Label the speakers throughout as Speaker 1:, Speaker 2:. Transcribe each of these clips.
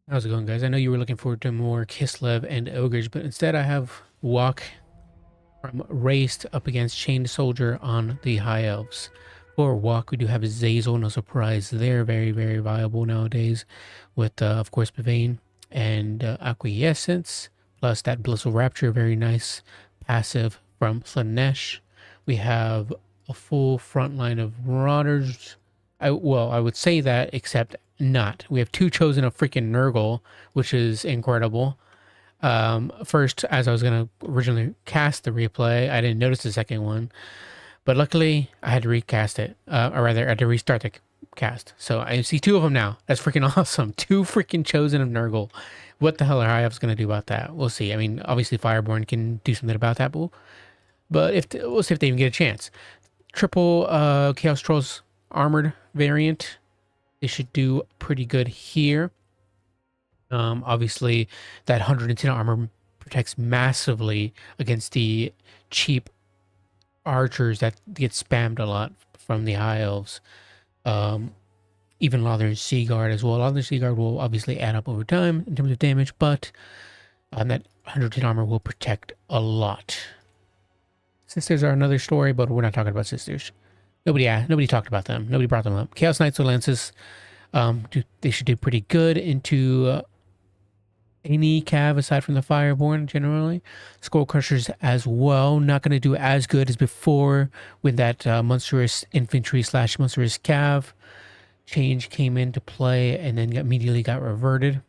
Speaker 1: How's it going, guys? I know you were looking forward to more Kislev and Ogres, but instead I have Walk from Raced up against Chained Soldier on the High Elves. For Walk, we do have Zazel, no surprise. They're very, very viable nowadays with, of course, Pavane and Acquiescence, plus that Blissful Rapture, very nice passive from Slanesh. We have a full front line of Marauders. I would say that, except not. We have two chosen of freaking Nurgle, which is incredible. First, as I was going to originally cast the replay, I didn't notice the second one, but luckily I had to recast it, or rather, I had to restart the cast. So I see two of them now. That's freaking awesome. Two freaking chosen of Nurgle. What the hell are High Elves going to do about that? We'll see. I mean, obviously Fireborn can do something about that, but if we'll see if they even get a chance. Triple Chaos Trolls armored variant. They should do pretty good here. Obviously, that 110 armor protects massively against the cheap archers that get spammed a lot from the High Elves. Even Lothar Seaguard as well. Lothar Seaguard will obviously add up over time in terms of damage, but that 110 armor will protect a lot. Sisters are another story, but we're not talking about sisters. Nobody talked about them. Nobody brought them up. Chaos Knights or Lances, they should do pretty good into any cav aside from the Fireborn generally. Skullcrushers as well, not going to do as good as before with that monstrous infantry slash monstrous cav change came into play and then immediately got reverted.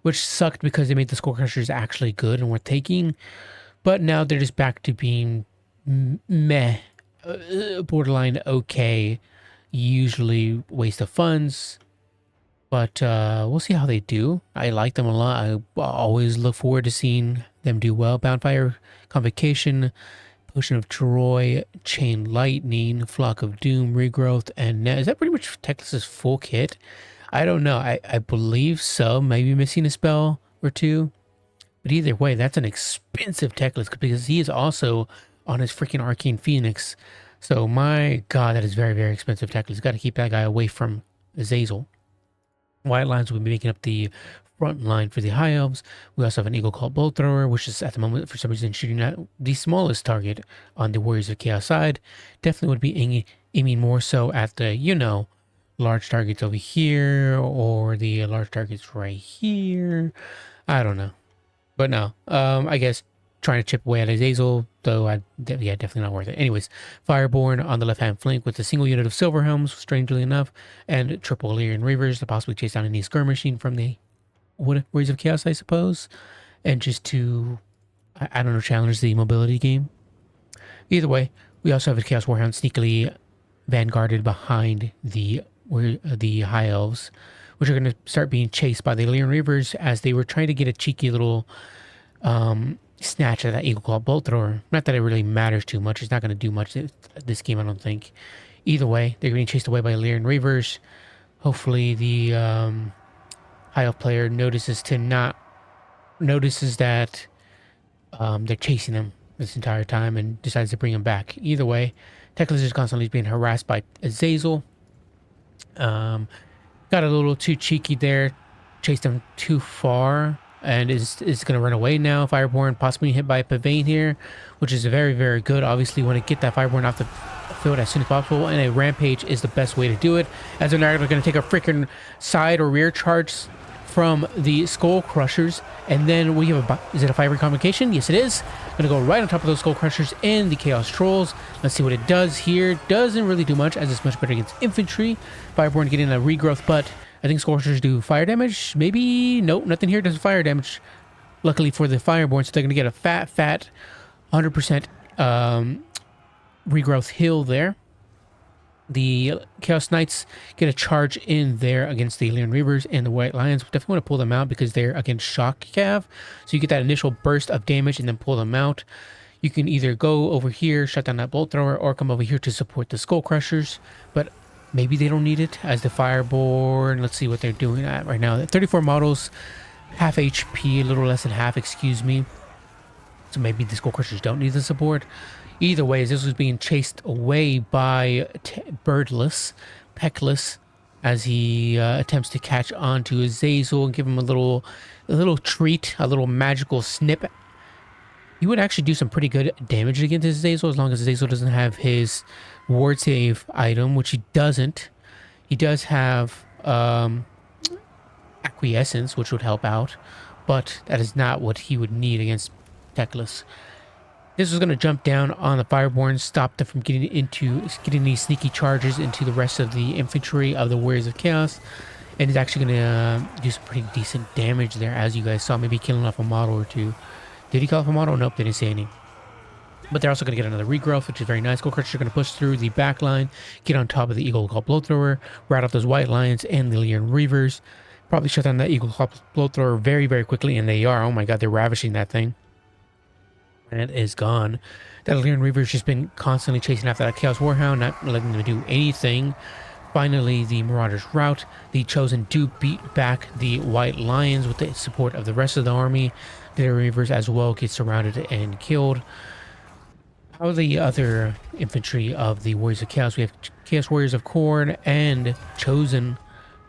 Speaker 1: Which sucked because they made the Skullcrushers actually good and worth taking, but now they're just back to being meh, borderline okay, usually waste of funds. But we'll see how they do. I like them a lot. I always look forward to seeing them do well. Boundfire, Convocation, Potion of Troy, Chain Lightning, Flock of Doom, Regrowth, and is that pretty much Teclis's full kit? I don't know. I believe so. Maybe missing a spell or two. But either way, that's an expensive Teclis because he is also on his freaking Arcane Phoenix. So my god, that is very, very expensive Teclis. Got to keep that guy away from Zazel. White Lines will be making up the front line for the High Elves. We also have an Eagle Called Bolt Thrower, which is at the moment, for some reason, shooting at the smallest target on the Warriors of Chaos side. Definitely would be aiming more so at the, large targets over here or the large targets right here. I don't know. But no, I guess trying to chip away at Azazel, though, definitely not worth it. Anyways, Fireborn on the left-hand flank with a single unit of Silver Helms, strangely enough, and triple Illyrian Reavers to possibly chase down any skirmishing from the Warriors of Chaos, I suppose, and just to, I don't know, challenge the mobility game. Either way, we also have a Chaos Warhound sneakily vanguarded behind the High Elves, which are going to start being chased by the Illyrian Reavers as they were trying to get a cheeky little snatch at that Eagle Claw Bolt Thrower. Not that it really matters too much. It's not going to do much this game, I don't think. Either way, they're being chased away by Illyrian Reavers. Hopefully the High Elf player notices that they're chasing them this entire time and decides to bring them back. Either way, Teclis is constantly being harassed by Azazel. Got a little too cheeky there, chased him too far, and is going to run away now. Fireborn possibly hit by Pavane here, which is very, very good. Obviously, you want to get that Fireborn off the field as soon as possible, and a Rampage is the best way to do it, as they're not going to take a freaking side or rear charge from the Skullcrushers, and then we have is it a Fiery Convocation? Yes, it is. Gonna go right on top of those Skullcrushers and the Chaos Trolls. Let's see what it does here. Doesn't really do much, as it's much better against infantry. Fireborn getting a regrowth, but I think Skullcrushers do fire damage. Maybe? Nope, nothing here does fire damage. Luckily for the Fireborn, so they're gonna get a fat 100% regrowth heal there. The Chaos Knights get a charge in there against the Illyrian Reavers and the White Lions. We definitely want to pull them out because they're against Shock Cav. So you get that initial burst of damage and then pull them out. You can either go over here, shut down that Bolt Thrower, or come over here to support the Skullcrushers. But maybe they don't need it as the Fireborn. Let's see what they're doing at right now. 34 models, half HP, a little less than half, excuse me. So maybe the Skullcrushers don't need the support. Either way, this was being chased away by Birdless, Peckless, as he attempts to catch on to Azazel and give him a little treat, a little magical snip. He would actually do some pretty good damage against Azazel as long as Azazel doesn't have his ward save item, which he doesn't. He does have acquiescence, which would help out, but that is not what he would need against Teclis. This was going to jump down on the Fireborn, stop them from getting these sneaky charges into the rest of the infantry of the Warriors of Chaos, and is actually going to do some pretty decent damage there, as you guys saw, maybe killing off a model or two. Did he kill off a model? Nope, didn't say any. But they're also going to get another regrowth, which is very nice. Skullcrushers are going to push through the back line, get on top of the Eagle Claw Blowthrower, rat off those White Lions and the Lyran Reavers. Probably shut down that Eagle Claw Blowthrower very, very quickly, and they are. Oh my god, they're ravishing that thing. And it is gone. That Lyran Reaver's just been constantly chasing after that Chaos Warhound, not letting them do anything. Finally, the Marauders rout. The Chosen do beat back the White Lions with the support of the rest of the army. The Reavers as well get surrounded and killed. How are the other infantry of the Warriors of Chaos? We have Chaos Warriors of Khorne and Chosen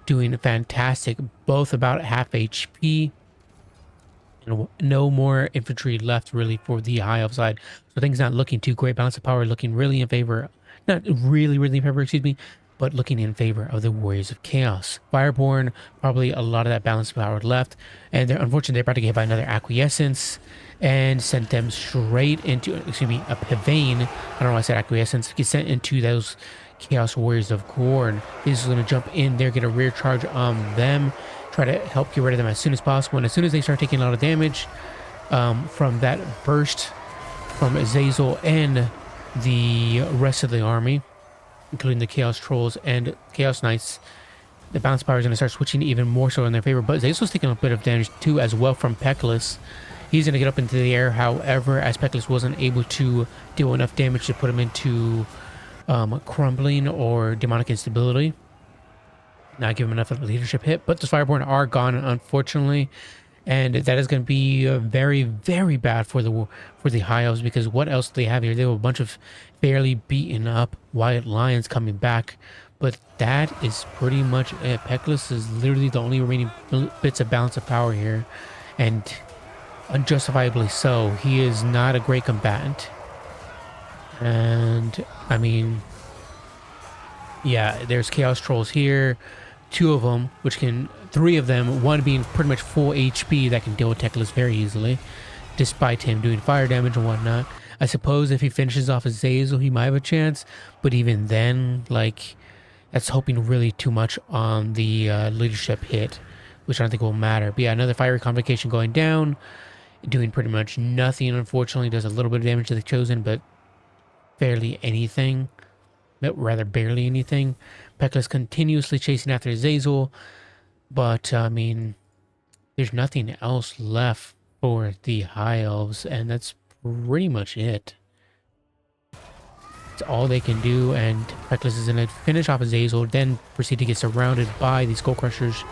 Speaker 1: doing fantastic, both about half HP. And no more infantry left really for the High Elf side. So things not looking too great. Balance of power looking really in favor, not really, really in favor, excuse me, but looking in favor of the Warriors of Chaos. Fireborn, probably a lot of that balance of power left. And they're unfortunately they're about to get hit by another acquiescence and sent them straight into, excuse me, a Pavane. I don't know why I said acquiescence. Get sent into those Chaos Warriors of Khorne. This is going to jump in there, get a rear charge on them, try to help get rid of them as soon as possible. And as soon as they start taking a lot of damage from that burst from Azazel and the rest of the army, including the Chaos Trolls and Chaos Knights, the balance power is going to start switching even more so in their favor. But Azazel's taking a bit of damage too as well from Peklis. He's going to get up into the air, however, as Peklis wasn't able to deal enough damage to put him into crumbling or demonic instability. Not give him enough of a leadership hit, but the Fireborn are gone, unfortunately. And that is going to be very, very bad for the High Elves, because what else do they have here? They have a bunch of fairly beaten up White Lions coming back, but that is pretty much it. Peklis is literally the only remaining bits of balance of power here, and unjustifiably so. He is not a great combatant. And, I mean, yeah, there's Chaos Trolls here. Two of them, three of them, one being pretty much full HP that can deal with Teclis very easily, despite him doing fire damage and whatnot. I suppose if he finishes off Azazel, he might have a chance, but even then, like, that's hoping really too much on the leadership hit, which I don't think will matter. But yeah, another Fiery Convocation going down, doing pretty much nothing, unfortunately. Does a little bit of damage to the Chosen, but barely anything. Rather barely anything. Peklis continuously chasing after Azazel, but I mean, there's nothing else left for the High Elves, and that's pretty much it. It's all they can do, and Peklis is going to finish off Azazel, then proceed to get surrounded by the Skullcrushers,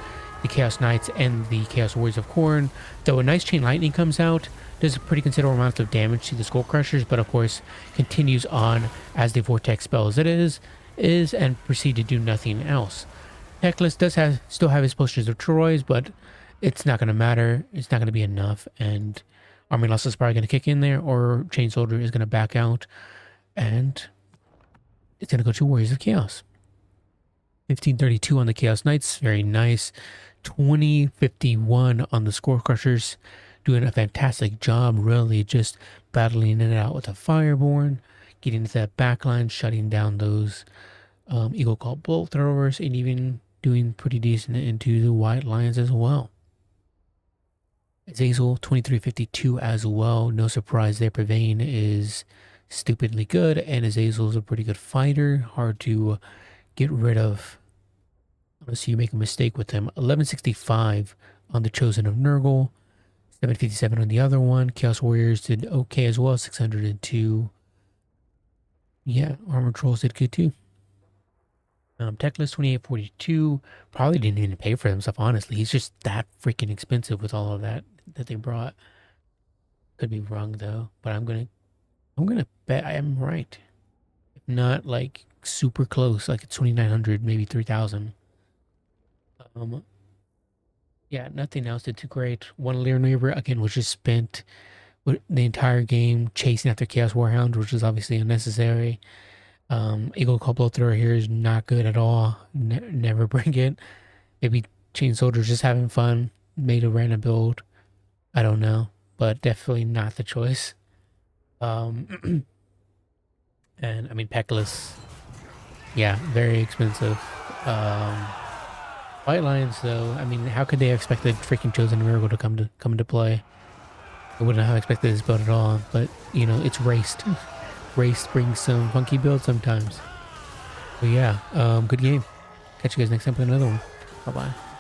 Speaker 1: the Chaos Knights, and the Chaos Warriors of Khorne. Though a nice Chain Lightning comes out, does a pretty considerable amount of damage to the Skullcrushers, but of course continues on as the Vortex spell as it is and proceed to do nothing else. Peklis does still have his Posters of Troyes, but it's not going to matter. It's not going to be enough, and Army Loss is probably going to kick in there, or Chain Soldier is going to back out, and it's going to go to Warriors of Chaos. 1532 on the Chaos Knights, very nice. 2051 on the Skullcrushers, doing a fantastic job, really just battling it out with a Fireborn, getting into that backline, shutting down those Eagle Claw Bolt Throwers, and even doing pretty decent into the White Lions as well. Azazel, 2352 as well. No surprise there. Pavane is stupidly good, and Azazel is a pretty good fighter. Hard to get rid of unless you make a mistake with him. 1165 on the Chosen of Nurgle. 757 on the other one. Chaos Warriors did okay as well. 602. Yeah, Armored Trolls did good too. Teclis 2842 probably didn't even pay for himself, honestly. He's just that freaking expensive with all of that they brought. Could be wrong though, but I'm gonna bet I am right. If not, like super close, like it's 2900, maybe 3000. Um, yeah, nothing else did too great. One Lear Neighbor again was just spent with the entire game chasing after Chaos Warhound, which is obviously unnecessary. Eagle Couple Thrower here is not good at all. Never bring it. Maybe Chain Soldier's just having fun. Made a random build. I don't know, but definitely not the choice. And I mean Peckless, yeah, very expensive. White Lions though, I mean, how could they have expected freaking Chosen Miracle to come into play? I wouldn't have expected this build at all, but you know, it's raced. Race brings some funky builds sometimes. But yeah, good game. Catch you guys next time for another one. Bye bye.